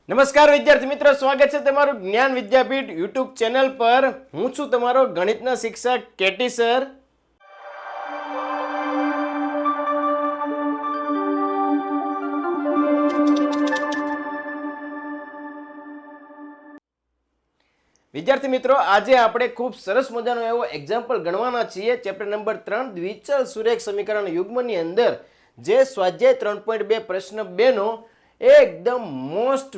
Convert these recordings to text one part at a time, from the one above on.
નમસ્કાર વિદ્યાર્થી મિત્રો, સ્વાગત છે તમારું જ્ઞાન વિદ્યાપીઠ યુટ્યુબ ચેનલ પર. હું છું તમારો ગણિતના શિક્ષક કેટી સર. વિદ્યાર્થી મિત્રો, આજે આપણે ખૂબ સરસ મજાનો એવો એક્ઝામ્પલ ગણવાના છીએ. ચેપ્ટર નંબર 3 દ્વિચલ સુરેખ સમીકરણ યુગ્મની અંદર જે સ્વાધ્યાય 3.2 પ્રશ્ન 2 નો એકદમ મોસ્ટ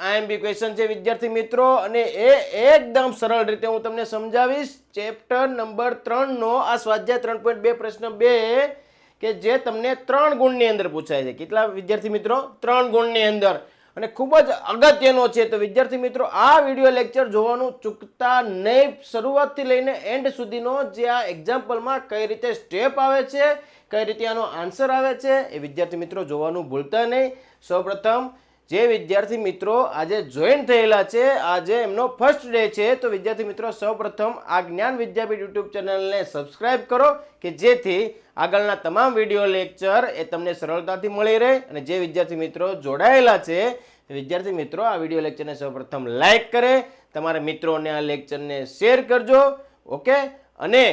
આઈએમપી ક્વેશ્ચન છે વિદ્યાર્થી મિત્રો, અને એ એકદમ સરળ રીતે હું તમને સમજાવીશ. ચેપ્ટર નંબર 3 નો આ સ્વાધ્યાય 3.2 પ્રશ્ન 2 કે જે તમને 3 ગુણની અંદર પૂછાય છે. કેટલા વિદ્યાર્થી મિત્રો? 3 ગુણની અંદર, અને ખૂબ જ અગત્યનો છે. તો વિદ્યાર્થી મિત્રો, આ વિડીયો લેક્ચર જોવાનું ચૂકતા નહીં. શરૂઆતથી લઈને એન્ડ સુધીનો જે આ એક્ઝામ્પલમાં કઈ રીતે સ્ટેપ આવે છે, કઈ રીતે આનો આન્સર આવે છે, એ વિદ્યાર્થી મિત્રો જોવાનું ભૂલતા નહીં. સૌપ્રથમ જે વિદ્યાર્થી મિત્રો આજે જોઈન થયેલા છે, આજે એમનો ફર્સ્ટ ડે છે, તો વિદ્યાર્થી મિત્રો સૌપ્રથમ આ જ્ઞાન વિદ્યાપીઠ યુટ્યુબ ચેનલને સબસ્ક્રાઇબ કરો કે જેથી આગળના તમામ વિડીયો લેક્ચર એ તમને સરળતાથી મળી રહે. અને જે વિદ્યાર્થી મિત્રો જોડાયેલા છે, વિદ્યાર્થી મિત્રો આ વિડીયો લેક્ચરને સૌપ્રથમ લાઈક કરે, તમારા મિત્રોને આ લેક્ચરને શેર કરજો. ઓકે, અને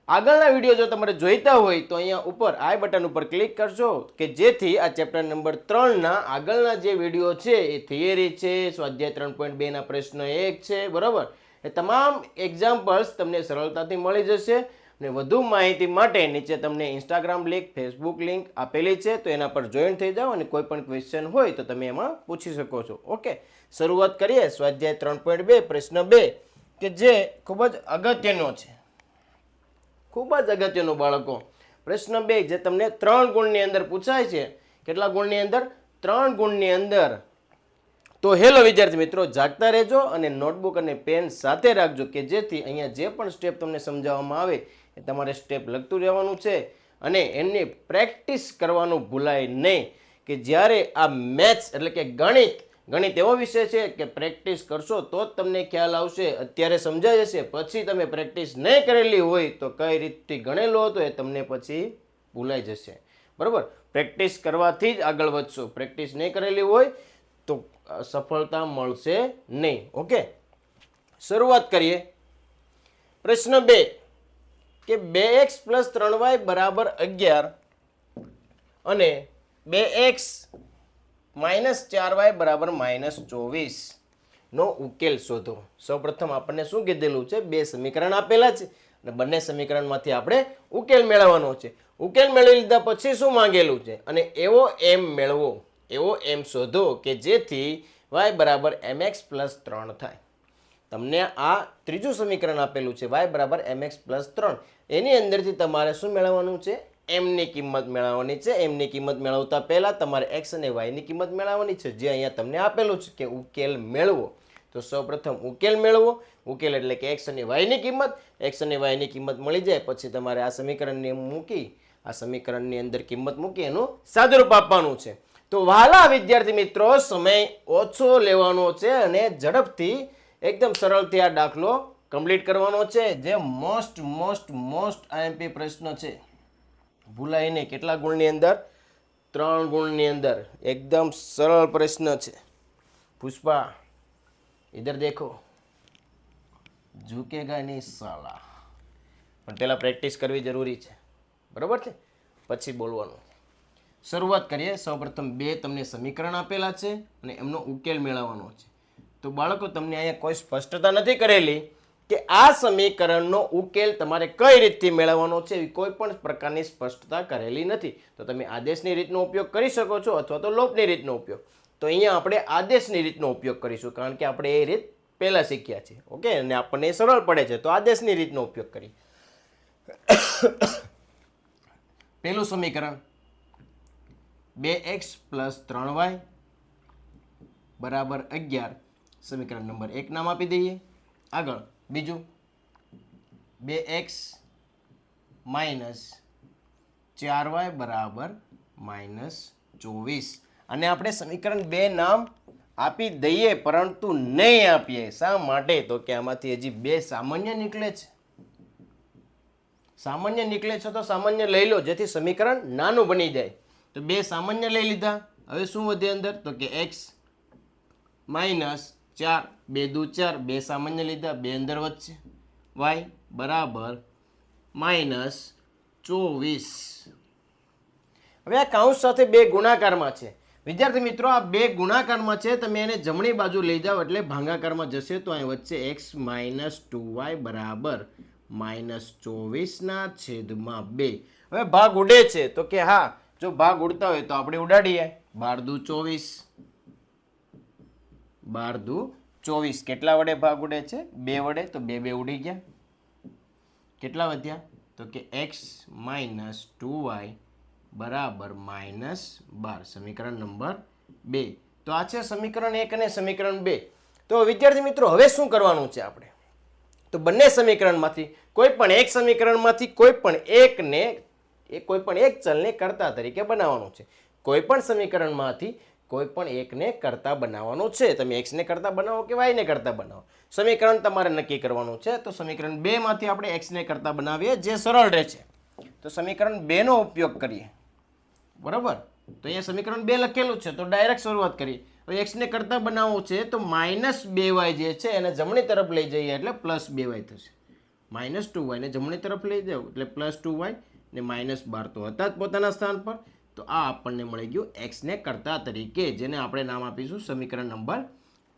આગળના વિડીયો જો તમારે જોઈતા હોય તો અહીંયા ઉપર આઈ બટન ઉપર ક્લિક કરજો કે જેથી આ ચેપ્ટર નંબર 3 ના આગળના જે વિડીયો છે, એ થિયરી છે, સ્વાધ્યાય 3.2 ના પ્રશ્ન 1 છે, બરોબર, એ તમામ એક્ઝામ્પલ્સ તમને સરળતાથી મળી જશે. અને વધુ માહિતી માટે નીચે તમને ઇન્સ્ટાગ્રામ લિંક, ફેસબુક લિંક આપેલી છે, તો એના પર જોઈન થઈ જાઓ અને કોઈ પણ ક્વેશ્ચન હોય તો તમે એમાં પૂછી શકો છો. ઓકે, શરૂઆત કરીએ સ્વાધ્યાય 3.2 પ્રશ્ન 2 કે જે ખૂબ જ અગત્યનો છે, ખૂબ જ અગત્યનો બાળકો. પ્રશ્ન 2 જે તમને 3 ગુણની અંદર પૂછાય છે. કેટલા ગુણની અંદર? 3 ગુણની અંદર. તો હેલો વિદ્યાર્થી મિત્રો, જાગતા રહેજો અને નોટબુક અને પેન સાથે રાખજો કે જેથી અહીંયા જે પણ સ્ટેપ તમને સમજાવવામાં આવે એ તમારે સ્ટેપ લખતું રહેવાનું છે અને એની પ્રેક્ટિસ કરવાનું ભૂલાય નહીં. કે જ્યારે આ મેથ્સ એટલે કે ગણિત એવો વિષય છે કે પ્રેક્ટિસ કરશો તો જ તમને ખ્યાલ આવશે. અત્યારે સમજાય જશે, પછી તમે પ્રેક્ટિસ નહીં કરેલી હોય તો કઈ રીતથી ગણેલો હતો એ તમને પછી ભૂલાઈ જશે. બરાબર, પ્રેક્ટિસ કરવાથી જ આગળ વધશો. પ્રેક્ટિસ નહીં કરેલી હોય તો સફળતા મળશે નહીં. ઓકે, શરૂઆત કરીએ. પ્રશ્ન 2 કે 2x + 3y = 11 અને 2x - 4y = -24 નો ઉકેલ શોધો. સૌપ્રથમ આપણને શું કીધેલું છે? બે સમીકરણ આપેલા છે અને બંને સમીકરણમાંથી આપણે ઉકેલ મેળવવાનો છે. ઉકેલ મેળવી લીધા પછી શું માંગેલું છે? અને એવો એમ મેળવો, એવો એમ શોધો કે જેથી y = mx + 3 થાય. તમને આ ત્રીજું સમીકરણ આપેલું છે, y = mx + 3. એની અંદરથી તમારે શું મેળવવાનું છે? m ની કિંમત મેળવવાની છે. m ની કિંમત મેળવતા પહેલા તમારે x અને y ની કિંમત મેળવવાની છે, જે અહીંયા તમને આપેલું છે કે ઉકેલ મેળવો. તો સૌપ્રથમ ઉકેલ મેળવો. ઉકેલ એટલે કે x અને y ની કિંમત. x અને y ની કિંમત મળી જાય પછી તમારે આ સમીકરણને મૂકી, આ સમીકરણની અંદર કિંમત મૂકી એનું સાદુરૂપ આપવાનું છે. તો વહાલા વિદ્યાર્થી મિત્રો, સમય ઓછો લેવાનો છે અને ઝડપથી એકદમ સરળથી આ દાખલો કમ્પ્લીટ કરવાનો છે, જે મોસ્ટ આઈએમપી પ્રશ્ન છે. ભૂલાય નહીં. કેટલા ગુણની અંદર? 3 ગુણની અંદર. એકદમ સરળ પ્રશ્ન છે. પુષ્પા ઇધર દેખો, ઝુકેગા નહીં સાલા. પણ પહેલા પ્રેક્ટિસ કરવી જરૂરી છે, બરોબર છે, પછી બોલવાનું. શરૂઆત કરીએ. સૌપ્રથમ 2 તમને સમીકરણ આપેલા છે અને એમનો ઉકેલ મેળવવાનો છે. તો બાળકો, તમને અહીંયા કોઈ સ્પષ્ટતા નથી કરેલી કે આ સમીકરણનો ઉકેલ તમારે કઈ રીતથી મેળવવાનો છે, એવી કોઈ પણ પ્રકારની સ્પષ્ટતા કરેલી નથી. તો તમે આદેશની રીતનો ઉપયોગ કરી શકો છો અથવા તો લોપની રીતનો ઉપયોગ. તો અહીંયા આપણે આદેશની રીતનો ઉપયોગ કરીશું, કારણ કે આપણે એ રીત પહેલાં શીખ્યા છે. ઓકે, અને આપણને એ સરળ પડે છે, તો આદેશની રીતનો ઉપયોગ કરીએ. પહેલું સમીકરણ 2x + 3y = 11. સમીકરણ નંબર 1 નામ આપી દઈએ. આગળ બીજું 2x - 4y = -24. અને આપણે સમીકરણ 2 નામ આપી દઈએ, પરંતુ નહીં આપીએ. શા માટે? તો કે આમાંથી હજી 2 સામાન્ય નીકળે છે. સામાન્ય નીકળે છે તો સામાન્ય લઈ લો, જેથી સમીકરણ નાનું બની જાય. તો 2 સામાન્ય લઈ લીધા. હવે શું વધે અંદર તો કે x -4 2 દુ 4 2 સામાન્ય લીધા 2 અંદર વધશે y બરાબર -24. હવે આ કૌંસ સાથે બે ગુણાકારમાં છે વિદ્યાર્થી મિત્રો, આ બે ગુણાકારમાં છે, તમે એને જમણી બાજુ લઈ જાઓ એટલે ભાગાકારમાં જશે તો અહીં વચ્ચે x - 2y બરાબર -24/2. હવે ભાગ ઉડે છે તો કે હા, જો ભાગ ઉડતા હોય તો આપણે ઉડાડીએ. 12 દુ 24, 12 દુ 24. કેટલા વડે ભાગ ઉડે છે? 2 વડે, તો 2 2 ઉડી ગયા. કેટલા વધ્યા? તો કે x - 2y બરાબર -12. સમીકરણ નંબર 2. તો આ છે સમીકરણ 1 અને સમીકરણ 2. તો વિદ્યાર્થી મિત્રો હવે શું કરવાનું છે આપણે? તો બંને સમીકરણમાંથી કોઈ પણ એક સમીકરણમાંથી કોઈ પણ એક ચલને કર્તા તરીકે બનાવવાનું છે. કોઈ પણ સમીકરણમાંથી કોઈ પણ એકને કર્તા બનાવવાનું છે. તમે x ને કર્તા બનાવો કે y ને કર્તા બનાવો, સમીકરણ તમારે નક્કી કરવાનું છે. તો સમીકરણ 2 માંથી આપણે x ને કર્તા બનાવીએ જે સરળ રહે છે. તો સમીકરણ 2 નો ઉપયોગ કરીએ. બરાબર, તો અહીંયા સમીકરણ 2 લખેલું છે તો ડાયરેક્ટ શરૂઆત કરીએ. હવે x ને કરતા બનાવવું છે તો -2y જે છે એને જમણી તરફ લઈ જઈએ એટલે +2y થશે. -2y ને જમણી તરફ લઈ જાવ એટલે +2y ને -12 તો હતા જ પોતાના સ્થાન પર. તો આ આપણને મળી ગયું x ને કરતા તરીકે, જેને આપણે નામ આપીશું સમીકરણ નંબર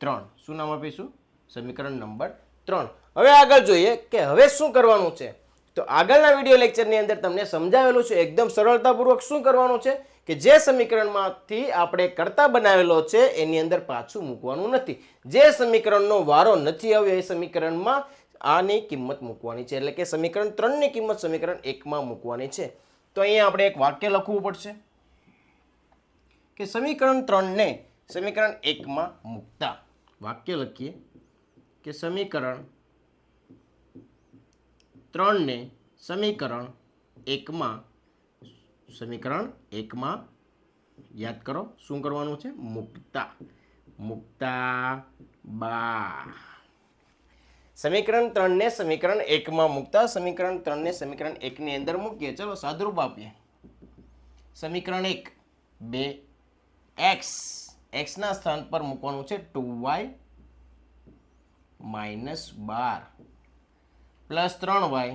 3. શું નામ આપીશું? સમીકરણ નંબર 3. હવે આગળ જોઈએ કે હવે શું કરવાનું છે. તો આગળના વિડીયો લેક્ચરની અંદર તમને સમજાવેલું છે એકદમ સરળતાપૂર્વક શું કરવાનું છે કે જે સમીકરણમાંથી આપણે કર્તા બનાવેલો છે એની અંદર પાછું મૂકવાનું નથી. જે સમીકરણનો વારો નથી આવ્યો એ સમીકરણમાં આની કિંમત મૂકવાની છે. એટલે કે સમીકરણ 3 ની કિંમત સમીકરણ 1 માં મૂકવાની છે. તો અહીંયા આપણે એક વાક્ય લખવું પડશે કે સમીકરણ 3 ને સમીકરણ 1 માં મૂકતા. વાક્ય લખીએ કે સમીકરણ 3 ને સમીકરણ 1 માં યાદ કરો શું કરવાનું છે? મૂકતા બા. સમીકરણ 3 ને સમીકરણ 1 માં મૂકતા. સમીકરણ 3 ને સમીકરણ 1 ની અંદર મૂકીએ. ચલો સાદુરૂપ આપીએ. સમીકરણ 1 2x, x ના સ્થાન પર મૂકવાનું છે 2y -12 પ્લસ 3y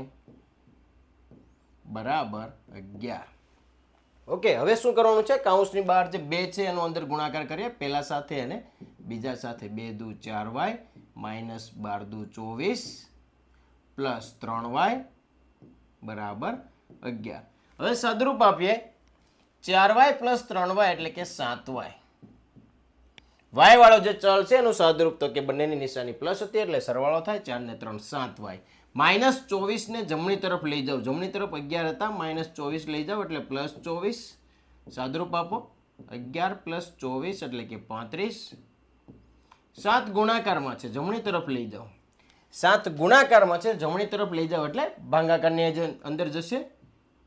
બરાબર 11. ઓકે, હવે શું કરવાનું છે? કૌંસની બહાર જે 2 છે એનો અંદર ગુણાકાર કરીએ, પહેલા સાથે અને બીજા સાથે. 2 દુ 4y -12 દુ 24 પ્લસ 3y બરાબર 11. હવે સાદુરૂપ આપીએ. 4y પ્લસ 3y એટલે કે 7y. y વાળો જે ચલ છે એનું સાદુરૂપ તો કે બંનેની નિશાની પ્લસ હતી એટલે સરવાળો થાય. 4 ને 3 7y. -24 ને જમણી તરફ લઈ જાઓ. જમણી તરફ 11 હતા, -24 લઈ જાઓ એટલે +24. સાદુરૂપ આપો. 11 + 24 એટલે કે 35. 7 ગુણાકારમાં છે, જમણી તરફ લઈ જાઓ. 7 ગુણાકારમાં છે, જમણી તરફ લઈ જાઓ એટલે ભાગાકારની અંદર જશે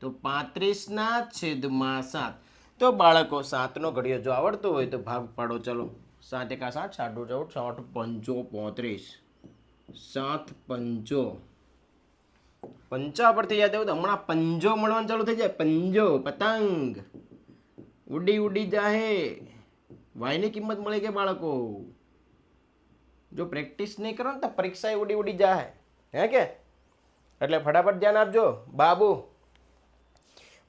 તો 35/7. તો બાળકો 7 નો ઘડિયો જો આવડતો હોય તો ભાગ પાડો. ચલો 7 × 8 7 × 14 7 × 5 7 પંચો 50 પરથી યાદ આવ્યું તો હમણાં પંજો મળવાનું ચાલુ થઈ જાય. પંજો પતંગ ઉડી જાહે. y ની કિંમત મળી ગઈ બાળકો. જો પ્રેક્ટિસ નહીં કરો ને તો પરીક્ષા ઉડી જાહે. હે કે? એટલે ફટાફટ ધ્યાન આપજો બાબુ.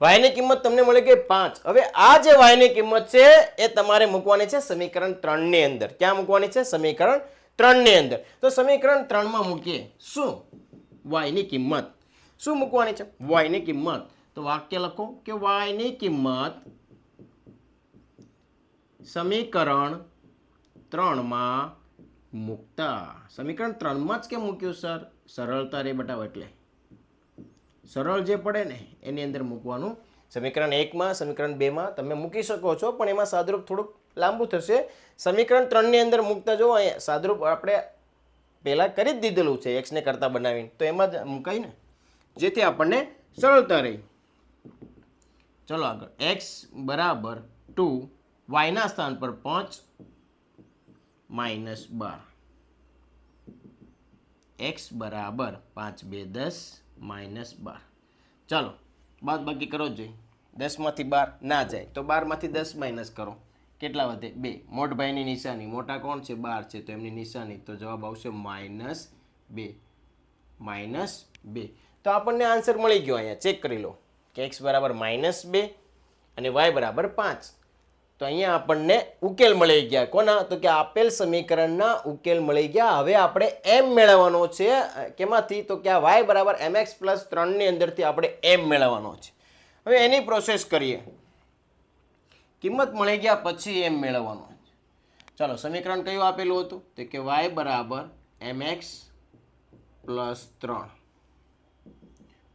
y ની કિંમત તમને મળી ગઈ 5. હવે આ જે y ની કિંમત છે એ તમારે મૂકવાની છે સમીકરણ 3 ની અંદર. ક્યાં મૂકવાની છે? સમીકરણ 3 ની અંદર. તો સમીકરણ 3 માં મૂકીએ શું? y ની કિંમત. શું મૂકવાની છે? y ની કિંમત. તો વાક્ય લખો કે y ની કિંમત સમીકરણ 3 માં મૂકતા. સમીકરણ 3 માં જ કેમ મૂક્યું સર? સરળતા રે બતાવો એટલે સરળ જે પડે ને એની અંદર મૂકવાનું. સમીકરણ 1 માં સમીકરણ 2 માં તમે મૂકી શકો છો પણ એમાં સાદુરૂપ થોડુંક લાંબુ થશે. સમીકરણ 3 ની અંદર મૂકતા જો અહીંયા સાદુરૂપ આપણે પહેલા કરી જ દીધેલું છે x ને કરતા બનાવીને, તો એમાં જ મુકાય ને, જેથી આપણને સરળતા રહી. ચલો આગળ. x બરાબર 2, y ના સ્થાન પર 5 -12. x બરાબર 5 2 10 -12. ચાલો બાદ બાકી કરો જોઈએ. 10 માંથી 12 ના જાય તો 12 માંથી 10 માઇનસ કરો કેટલા વધે 2 મોટભાઈની નિશાની મોટા કોણ છે 12 છે તો એમની નિશાની તો જવાબ આવશે -2 તો આપણને આન્સર મળી ગયો અહીંયા ચેક કરી લો કે x બરાબર -2 અને y બરાબર 5 તો અહીંયા આપણને ઉકેલ મળી ગયા કોના તો કે આપેલ સમીકરણના ઉકેલ મળી ગયા હવે આપણે m મેળવવાનો છે કેમાંથી તો કે આ y બરાબર mx + 3 ની અંદરથી આપણે m મેળવવાનો છે હવે એની પ્રોસેસ કરીએ કિંમત મળી ગયા પછી m મેળવવાનો ચાલો સમીકરણ કયું આપેલું હતું તો કે y બરાબર mx + 3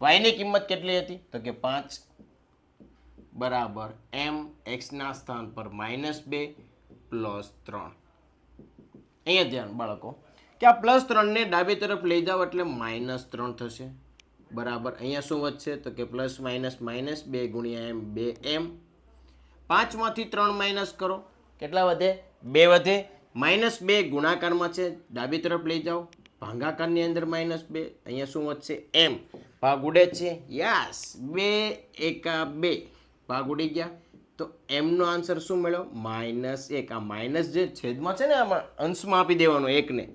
y ની કિંમત કેટલી હતી તો કે 5 બરાબર m x ના સ્થાન પર -2 + 3 અહીંયા ધ્યાન બાળકો કે આ +3 ને ડાબી તરફ લઈ જાવ એટલે -3 થશે બરાબર અહીંયા શું વધશે તો કે +- -2 × m 2m 5 માંથી 3 માઇનસ કરો કેટલા વધે 2 વધે -2 ગુણાકારમાં છે ડાબી તરફ લઈ જાઓ ભાગાકારની અંદર -2 અહીંયા શું વધશે m ભાગ ઉડે છે યસ 2 એકા 2 ભાગ ઉડી ગયા તો m નો આન્સર શું મળ્યો -1 આ માઇનસ જે છેદમાં છે ને આમાં અંશમાં આપી દેવાનો 1 ને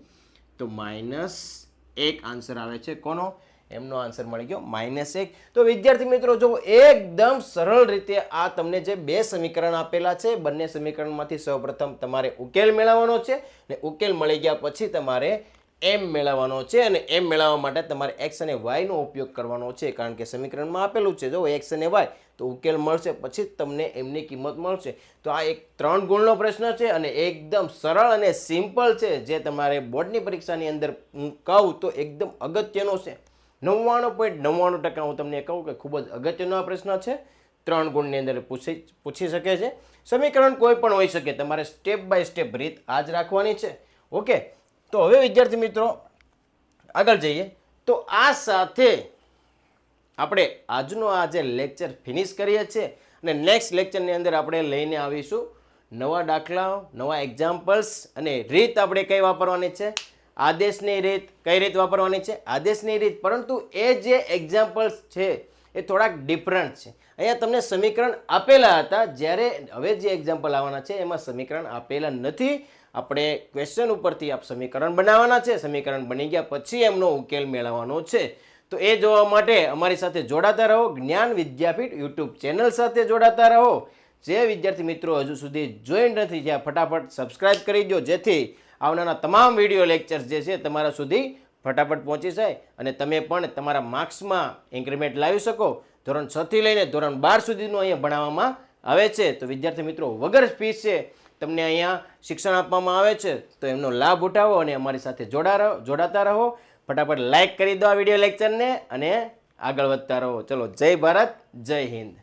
તો -1 આન્સર આવે છે કોનો m નો આન્સર મળી ગયો -1 તો વિદ્યાર્થી મિત્રો જો એકદમ સરળ રીતે આ તમને જે બે સમીકરણ આપેલા છે બંને સમીકરણમાંથી સૌપ્રથમ તમારે ઉકેલ મેળવવાનો છે ને ઉકેલ મળી ગયા પછી તમારે m મેળવવાનો છે અને m મેળવવા માટે તમારે x અને y નો ઉપયોગ કરવાનો છે કારણ કે સમીકરણમાં આપેલું છે જો x અને y તો ઉકેલ મળશે પછી તમને m ની કિંમત મળશે તો આ એક 3 ગુણનો પ્રશ્ન છે અને એકદમ સરળ અને સિમ્પલ છે જે તમારે બોર્ડની પરીક્ષાની અંદર હું કહું તો એકદમ અગત્યનો છે 99.99% હું તમને કહું કે ખૂબ જ અગત્યનો આ પ્રશ્ન છે 3 ગુણની અંદર પૂછી શકે છે સમીકરણ કોઈ પણ હોઈ શકે તમારે સ્ટેપ બાય સ્ટેપ રીત આ જ રાખવાની છે ઓકે તો હવે વિદ્યાર્થી મિત્રો આગળ જઈએ તો આ સાથે આપણે આજનો આ જે લેક્ચર ફિનિશ કરીએ છીએ અને નેક્સ્ટ લેક્ચરની અંદર આપણે લઈને આવીશું નવા દાખલાઓ નવા એક્ઝામ્પલ્સ અને રીત આપણે કઈ વાપરવાની છે આદેશની રીત કઈ રીત વાપરવાની છે આદેશની રીત પરંતુ એ જે એક્ઝામ્પલ્સ છે એ થોડાક ડિફરન્ટ છે અહીંયા તમને સમીકરણ આપેલા હતા જ્યારે હવે જે એક્ઝામ્પલ આવવાના છે એમાં સમીકરણ આપેલા નથી આપણે ક્વેશ્ચન ઉપરથી આપ સમીકરણ બનાવવાના છે સમીકરણ બની ગયા પછી એમનો ઉકેલ મેળવવાનો છે તો એ જોવા માટે અમારી સાથે જોડાતા રહો જ્ઞાન વિદ્યાપીઠ યુટ્યુબ ચેનલ સાથે જોડાતા રહો જે વિદ્યાર્થી મિત્રો હજુ સુધી જોઈન નથી ત્યાં ફટાફટ સબસ્ક્રાઇબ કરી દો જેથી આવનારા તમામ વિડીયો લેક્ચર્સ જે છે તમારા સુધી ફટાફટ પહોંચી જાય અને તમે પણ તમારા માર્ક્સમાં ઇન્ક્રીમેન્ટ લાવી શકો ધોરણ 6 થી લઈને ધોરણ 12 સુધીનું અહીંયા ભણાવવામાં આવે છે તો વિદ્યાર્થી મિત્રો વગર ફીસ છે તમને અહીંયા શિક્ષણ આપવામાં આવે છે તો એમનો લાભ ઉઠાવો અને અમારી સાથે જોડાતા રહો ફટાફટ લાઈક કરી દો આ વિડીયો લેક્ચરને અને આગળ વધતા રહો ચલો જય ભારત જય હિન્દ